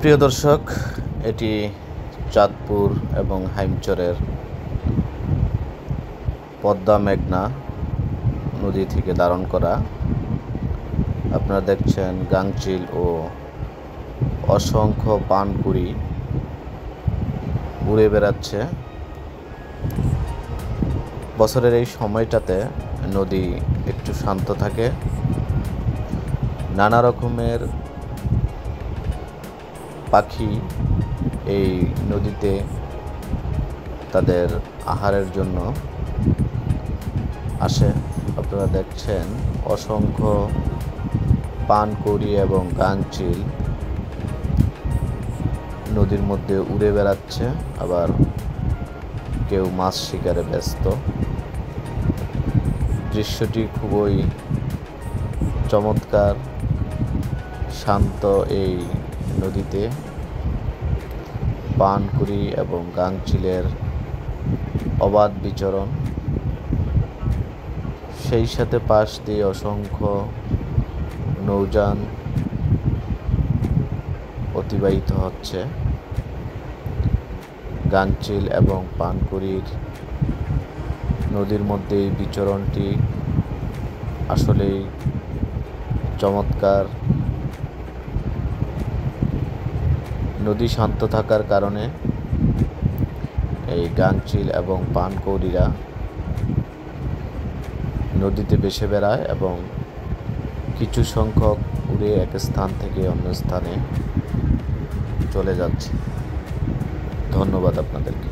প্রিয় দর্শক, এটি চাঁদপুর এবং হাইমচরের পদ্মা মেঘনা নদী থেকে ধারণ করা। আপনারা দেখছেন গাংচিল ও অসংখ্য পানকুড়ি উড়ে বেড়াচ্ছে। বছরের এই সময়টাতে নদী একটু শান্ত থাকে। নানা রকমের পাখি এই নদীতে তাদের আহারের জন্য আসে। আপনারা দেখছেন অসংখ্য পানকৌড়ি এবং গাংচিল নদীর মধ্যে উড়ে বেড়াচ্ছে, আবার কেউ মাছ শিকারে ব্যস্ত। দৃশ্যটি খুবই চমৎকার। শান্ত এই নদীতে পানকুড়ি এবং গাংচিলের অবাধ বিচরণ, সেই সাথে পাশ দিয়ে অসংখ্য নৌযান অতিবাহিত হচ্ছে। গাংচিল এবং পানকুড়ির নদীর মধ্যে এই বিচরণটি আসলেই চমৎকার। নদী শান্ত থাকার কারণে এই গাংচিল এবং পানকৌড়িরা নদীতে ভেসে বেড়ায় এবং কিছু সংখ্যক উড়ে এক স্থান থেকে অন্য স্থানে চলে যাচ্ছে। ধন্যবাদ আপনাদেরকে।